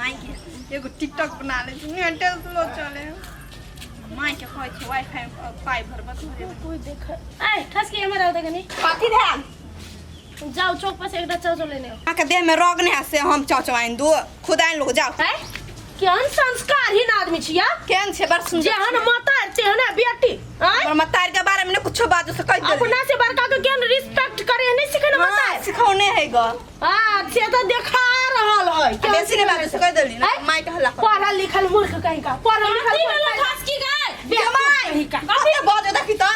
माई के एगो टिकटॉक बना ले घंटे स्लो चले माई के कहै छै वाईफाई पाई भरबत हो कोई देख ए ठस के हमरा आउ देखनी कथी ध्यान जाओ चौक पर से एकटा चाव लेने आओ आके देह में रोग नहीं से हम चाव आइन दो खुद आइन लोग जाओ है केहन संस्कारहीन आदमी छिया केहन छे बड़ सुंदर जेहन माता तेहन बेटी और मतार के बारे में कुछ बात से कह दे अपना से बड़का के केहन रिस्पेक्ट करे नहीं सिखने माता सिखौने है ग हां से तो देखा रहल है बेसी ने बात से कह देली ना माई के हल्ला पढ़ल लिखल मूर्ख कहीं का पढ़ल लिखल खास की गए माई कथी बात देखी तो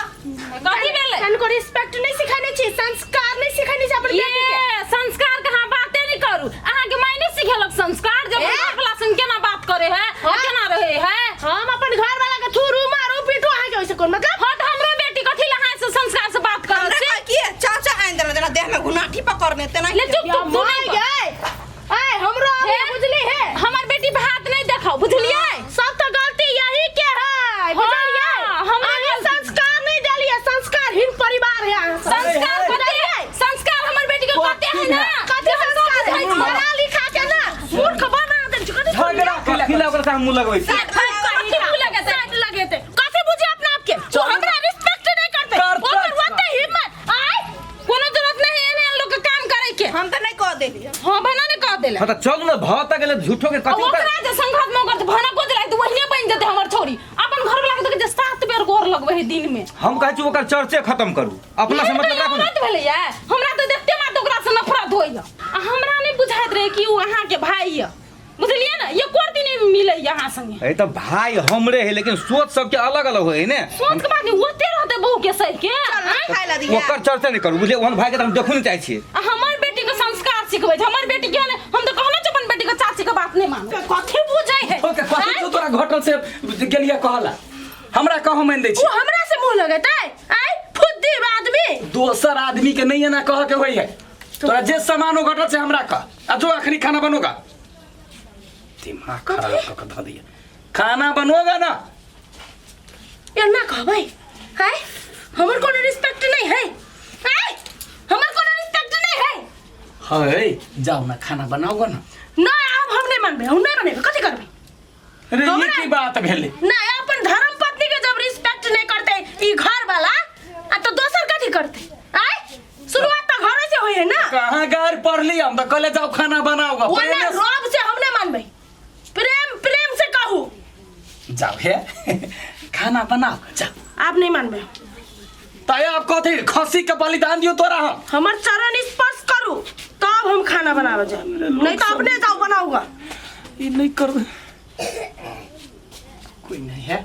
कथी भेले तनको रिस्पेक्ट नहीं सिखाने छी संस्कार नहीं सिखाने छी अपन बेटी के संस्कार के हां बातें नहीं करू अहां के माई नहीं सिखेलक संस्कार जब क्लास में केना बात करे है केना रहे है हम अपन घर वाला के थूरू मारू पीटू अहां के वैसे कोन मतलब हट हमरो बेटी कथी लहां से संस्कार से बात कर छी की चाचा आइन देना देह में गुनाठी पकड़ में तेना ले चुप चुप नहीं गए ए हमरो बुझली है हमर बेटी भात नहीं देखाओ बुझलिए सब तो गलती यही के है बुझलिए हम संस्कार नहीं डालिए संस्कारहीन परिवार है संस्कार संस्कार हमर बेटी के कहते हैं ना कथि संस्कार है पढ़ा लिखा के ना मूर्ख बना दे कथि झगड़ा खिला ओकरा से हम मुंह लगबै छी कथि लगेते कथि बुझे अपना आप के तू हमरा रिस्पेक्ट नहीं करते ओकर होते हिम्मत आय कोनो जरूरत नहीं है इन लोग के काम करे के हम तो नहीं कह देली हां बना ने कह देले हां त चल न भात गेले झूठो के कथि ओकरा जे संघात में ओकर भाना को दिलाई तो वहिने बन जते हमर छोरी अपन घर वाला के जे 7 बेर गोर लगबे है दिन में हम कहै छी ओकर चर्चे खत्म करू अपना से मतलब राखू मत भेले या हमरा तो देखते मात ओकरा से नफरत होइया हमरा नहीं बुझाइत रहे कि उ अहां के भाई है बुझलिए ना ये कोर्ती नहीं मिले यहाँ संगे है त भाई हमरे है लेकिन सोच सबके अलग अलग होय ने सोच के बात नहीं होते रहते बहू के सही के खाई ला दी ओकर चर्चा नहीं करू बुझे ओहन भाई के हम देखू नहीं चाहे छी हमर बेटी के संस्कार सिखबै हमर बेटी के हम तो कहना छ अपन बेटी के चाची के बात नहीं मानो कथि बुझै है ओके कथि तो तोरा घटल से गेलिया कहला हमरा कह मान दै छी वो हमरा से मुंह लगेतै आय फुद्दी आदमी दोसर आदमी के नहीं ना कह के होई है तोरा जे सामान घटल से हमरा कह आ जो अखनी खाना बनोगा दिमाग खराब क ध दिया खाना बनोगा ना ये ना कहबै है हमर कोनो रिस्पेक्ट नहीं है है हमर कोनो रिस्पेक्ट नहीं है है जाओ ना खाना बनाओगा ना ना अब हम नहीं मानबे हम नहीं मानबे कथि करबे अरे ये की बात भेले ना अपन धर्म पत्नी के जब रिस्पेक्ट नहीं करते ई घर वाला आ तो दोसर कथि करते आय शुरुआत तो घर से होई है ना कहां गार पढ़ली हम तो कहले जाओ खाना बनाओगा वो ना रोब से हम नहीं मानबे प्रेम प्रेम से कहू जाओ है खाना बनाओ जाओ आप नहीं मानबे ताय आप कथि खसी के बलिदान दियो तोरा हम हमर चरण स्पर्श करू तब हम खाना बनावे जाए नहीं तो अपने जाओ बनाऊंगा ये नहीं कर कोई नहीं है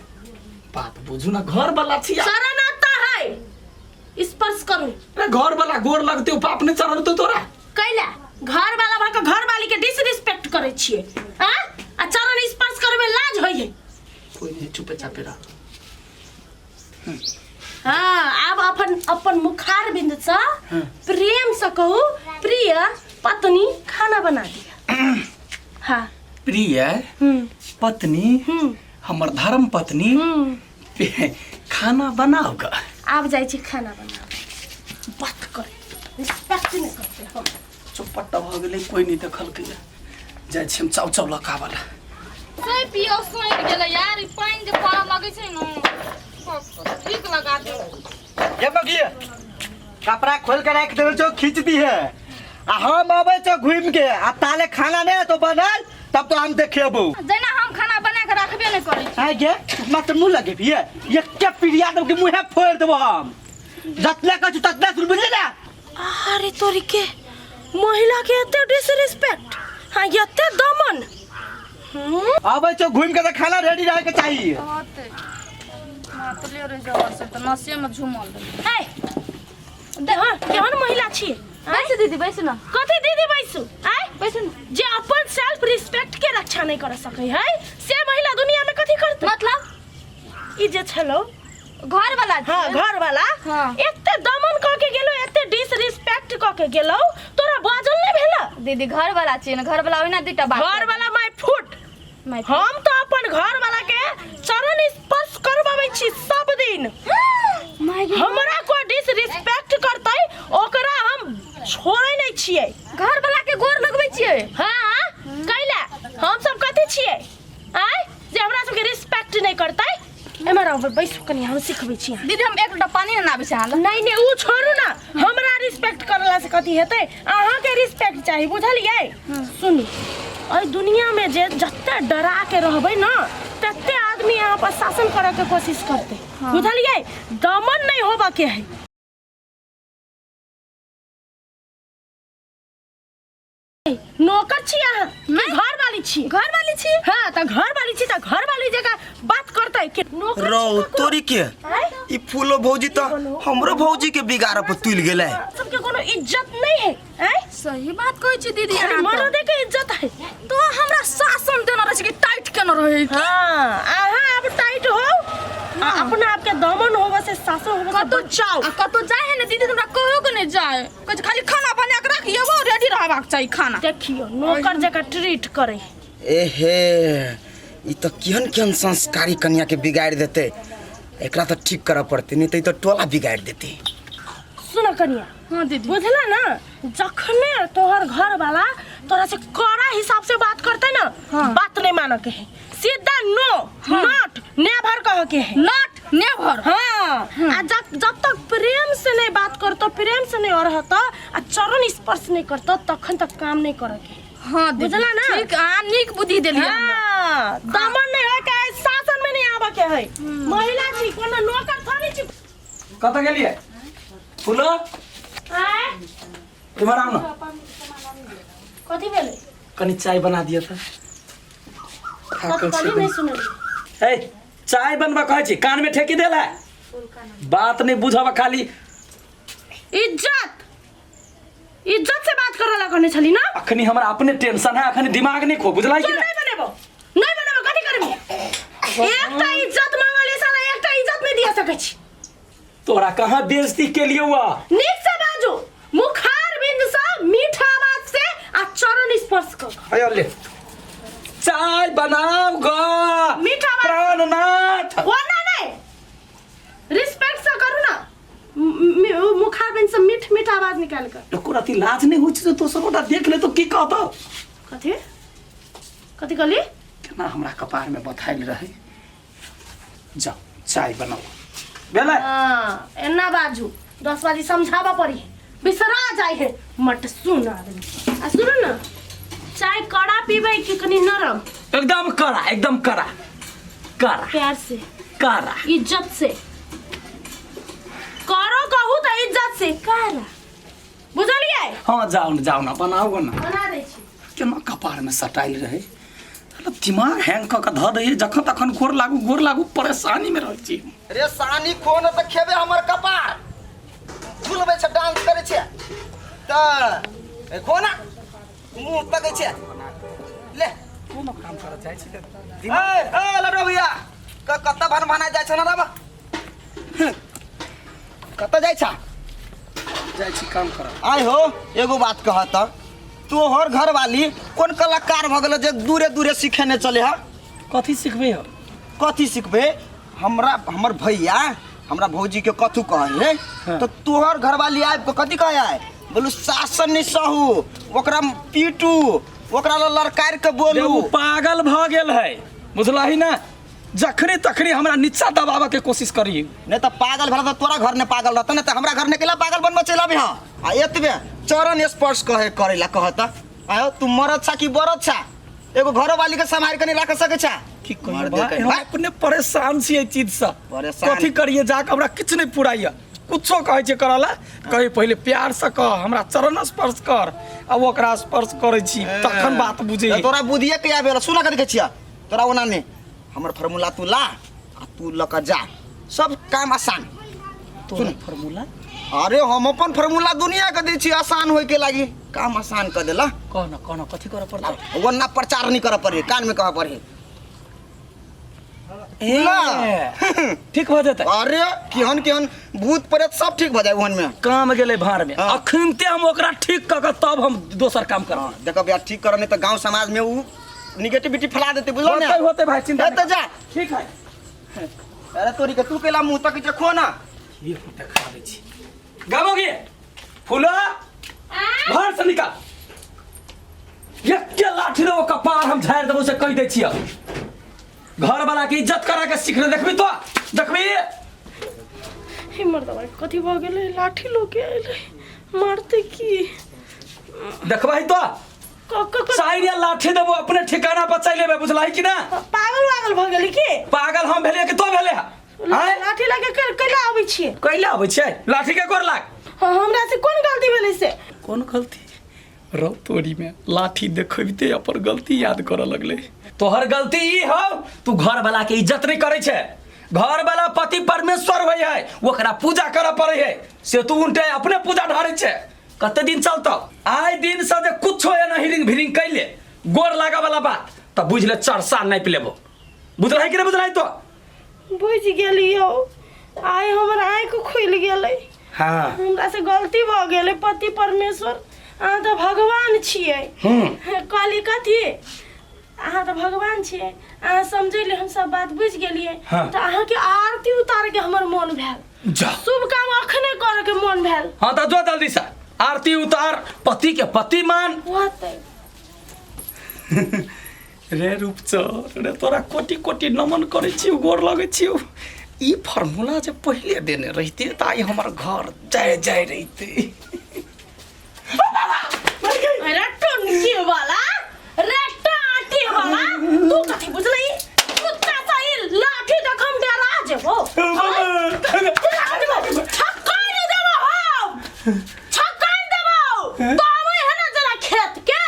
बात बुझू ना घर वाला छिया चरण आता है स्पर्श करू अरे घर वाला गोर लगते हो पाप ने चढ़ल तो तोरा कैला घर वाला भा के घर वाली के डिसरिस्पेक्ट करे छिए हां आ चरण स्पर्श करे में लाज होय है कोई नहीं चुपे चापे रह हां अब अपन मुखार बिंद से प्रेम से कहू प्रिय पत्नी खाना बना दिया हां प्रिय पत्नी हमर धर्म पत्नी खाना बनाओगा आप जाई छी खाना बनाओ बात करे रिस्पेक्ट नहीं करते हम चुपट्टा भ गेलै कोई नहीं देखल के जाय छी हम चाव चाव लका वाला सही पियो सोई गेले यार ई पानी जे पड़ा लगे छै न ठीक लगा दे ये बगिए कपड़ा खोल के रख देवे छो खींच दी है आ हम आवे छो घूम के आ ताले खाना नहीं तो बनल तब तो हम देखेबो जेना हम खाना बना के रखबे नहीं करै छी है गे मत मुंह लगे भी है ये क्या पिरिया दो के मुंह फोड़ देबो हम जतले कछु ततले सुन बुझले ना अरे तोरी के महिला के एते डिसरिस्पेक्ट हां एते दमन आवे छो घूम के तो खाना रेडी रहे के चाहिए होते मातले रे जवर से त नसे में झुमल ए हां केहन महिला छी बैसु दीदी बैसु न कथि दीदी बैसु आय बैसु न जे अपन सेल्फ रिस्पेक्ट के रक्षा नहीं कर सकै है से महिला दुनिया में कथि करते मतलब ई जे छलो घर वाला हां घर वाला हां एते दमन क के गेलो एते डिसरिस्पेक्ट क के गेलो तोरा बाजल नहीं भेला दीदी घर वाला छी न घर वाला ओइना दुटा बात घर वाला माय फुट हम तो अपन घर वाला के चरण स्पर्श करबाबै छी सब दिन हमरा को डिसरिस्पेक्ट करतै ओकरा हम छोड़ै नहीं छियै घर वाला के गोर लगबै छियै हां कैला हम सब रहो बैसो कनी हम सिखबै छी दीदी हम एक लोटा पानी ना आबै छै अहाँ लग। नहीं नहीं ऊ छोड़ू ना हमरा रिस्पेक्ट करला से कथी हेतै अहाँ के रिस्पेक्ट चाहिए बुझलियै सुनी अइ दुनिया में जे जत्ते डरा के रहबै ना तत्ते आदमी यहाँ पर शासन करे के कोशिश करते बुझलियै दमन नहीं होबा के है नौकर छी अहाँ कि घर वाली छी हां त घर वाली छी त घर वाली जगह बात करतै कि नौकर रो तोरी के ई फूलो भौजी तो हमरो भौजी के बिगाड़ पर तुल गेलै सबके कोनो इज्जत नहीं है हैं सही बात कहै छी दीदी अरे मर्द के इज्जत है तो हमरा शासन देना रहे कि टाइट केना रहे कि हां अहाँ अब टाइट हो अपना आपके दमन होबे से शासन होबे से बचाओ कतो जाए है ना दीदी हमरा कहो के नहीं जाए कुछ खाली खाना बना के रखिए वो रेडी रहबाक चाहिए खाना देखियो नौकर जगह ट्रीट करे एहे ई तो केहन संस्कारी कन्या के बिगाड़ देते एकरा तो ठीक करऽ पड़ते नहीं तो टोला बिगाड़ देते सुनो कन्या हां दीदी बुझला ना जखने तोहर घर वाला तोरा से कड़ा हिसाब से बात करते ना बात नहीं माने के है सीधा नो नॉट नेवर कह के है नॉट नेवर हां आ जब तक प्रेम से नहीं बात करतो प्रेम से नहीं रहता आ चरण स्पर्श नहीं करतो तखन तक काम नहीं करे के हां दीदी बुझला ना ठीक आ नीक बुद्धि देलिए हां दमन नहीं है के शासन में नहीं आबा के है महिला छी कोनो नौकर थोड़ी छी कत गेलिए फूलो आय इधर आओ ना कथी भेले कनी चाय बना दिया था कथी नहीं सुनली ए चाय बनवा कहै छी कान में ठेकी देला बात नहीं बुझब खाली इज्जत से बात करला करने छली ना अखनी हमरा अपने टेंशन है अखनी दिमाग नहीं खो बुझलाई कि नहीं बनेबो कथी करबी एकटा इज्जत मांगली साला एकटा इज्जत नहीं दिया सकै छी तोरा कहां बेइज्जती के लिए हुआ नीक से बाजू मुखार बिंद से मीठा आवाज से आ चरण स्पर्श कर आयो ले चाय बनाओ गा मीठा आवाज प्राणनाथ वो नहीं रिस्पेक्ट से करू ना मुखार बिंद से मीठा आवाज निकाल कर एको राती लाज नहीं होछ तो सबटा देख ले तो की कहतो कथी कहली केना हमरा कपार में बथाइल रहे जाओ चाय बनाओ बेला हां एना बाजू 10 बाजी समझावा पड़ी बिसरा जाए है मत सुन आदमी आ सुन ना चाय कड़ा पीबे कि कनी नरम एकदम कड़ा प्यार से कड़ा इज्जत से करो कहू तो इज्जत से करा बुझलिए हां जाओ ना बनाओ ना बना दे छी केना कपार में सटाइल रहे मतलब दिमाग हैंग क के ध दे जखन तखन गोर लागू परेशानी में रह छी रे सानी खोन त खेबे हमर कपार झुलबे छ डांस करे छ त खोना मुंह तकै छ ले कोनो काम कर जाय छी ए लड़ो भैया कत्ता भन जाय छ ना रे कत्ता जाय छ जाय छी काम कर आय हो एगो बात कह त तोहर घर वाली कोन कलाकार भ गेल जे दूरे सिखेने चले ह कथी सिखबे हो कथी सिखबे हमर भैया हमरा भौजी के कथू कहे है तो तोहर घर वाली आब के कथी कहे है बोलू शासन नहीं सहू ओकरा पीटू ओकरा लड़कायर के बोलू वो पागल भ गेल है बुझलही ना जखने तखने हमरा नीचा दबावे के कोशिश करी नहीं तो पागल भला तो तोरा घर ने पागल रहता नहीं तो हमरा घर ने केला पागल बनबे चला भी हां आ एतबे चरण स्पर्श कहे करेला कहता आयो तू मरद छा कि बरद छा एगो घर वाली के संभाल के नहीं रख सके छा की हम अपने परेशान छी ए चीज से कथी करिए जाके हमरा किछ नहीं पुराइया कुछो कहै छै करला कहे पहले प्यार से कह हमरा चरण स्पर्श कर अब ओकरा स्पर्श करै छी तखन बात बुझे तोरा बुधिया के आबे सुना के छिया तोरा ओना ने हमर फार्मूला तू ला आ तू लक जा सब काम आसान तोरा फार्मूला अरे हम अपन फार्मूला दुनिया के दै छी आसान होय के लागी काम आसान कर देला कहना कथी करे पड़ता वरना प्रचार नहीं करे पड़े कान में कह पड़े ठीक हो जाता अरे केहन भूत प्रेत सब ठीक हो जाए ओहन में काम गेले भार में अखनते हम ओकरा ठीक क के तब हम दोसर काम करब देखो यार ठीक करने तो गांव समाज में उ नेगेटिविटी फैला देते बुझलो ना होते भाई चिंता तो जा ठीक है अरे तोरी के तू केला मुंह तक जे खो ना ये फोटो खा दे छी गाबोगे फूला घर से निकाल ये के लाठी रो कपार हम झाड़ देबो से कह दे छियै घर वाला के इज्जत करा के सीखने देखबी तो देखबी हिम्मत दबाई कथी भ गेलै लाठी लोके अइलै मारते की देखबै तो साइड या लाठी देबो अपने ठिकाना पर चल लेबे बुझलाई कि ना पागल भ गेलै की पागल हम भेलिए कि तो भेले आय लाठी लागे कैला आबै छियै कैला आबै छै लाठी के गोर लाग हमरा से कोन गलती भेलै से कौन गलती रौ तोरी में लाठी देखबते अपन गलती याद करऽ लगले तोहर गलती ई हो तू घर वाला के इज्जत नहीं करे छे घर वाला पति परमेश्वर होय है ओकरा पूजा करऽ पड़े है से तू उनटे अपने पूजा ढारे छे कते दिन चलतो आइ दिन से जे कुछ होय ना हिरिंग भिरिंग कैले गोर लागा वाला बात त बुझ ले 4 साल नहीं पिलेबो बुझलाई कि नहीं बुझलाई तो बुझ गेलियो आइ हमर आँख खुल गेलै हां हमरा से गलती भ गेलै पति परमेश्वर अहाँ तऽ भगवान छियै कहली कथी अहाँ तऽ भगवान छियै अहाँ समझैले हम सब बात बुझ गेलियै तऽ अहाँ के आरती उतार के हमर मन भेल जा शुभ काम अखने करे के मन भेल हां त जो जल्दी से आरती उतार पति के पति मान होतै रे रूपचर रे तोरा कोटि कोटि नमन करे छियो गोर लगे छियो ई फार्मूला जे पहले देने रहते त आई हमर घर जय जय रहते अरे टोनकी वाला रे टाटी वाला तू कथी बुझलै कुत्ता साइल लाठी देखम डरा जेबो छक्का दे देबो हम छक्का देबो तो हमें है ना जरा खेत के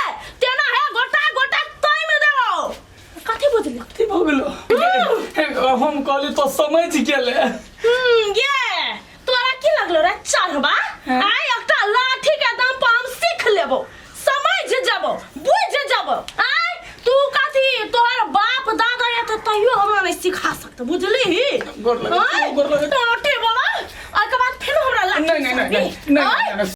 तेना है गोटा गोटा तई में देबो कथी बुझली कथी भ गेलो हम कहली तो समझ गेले ये तोरा की लगलो रे चढ़बा आइ एकटा लाठी के दाम पर हम सीख लेबो समझ जाबो बुझ जाबो आइ तू कथी तोहर बाप दादा या तो तइयो हमरा नहीं सिखा सकत बुझली गोर लगे टाटी वाला आ के बाद फिर हमरा लाठी नहीं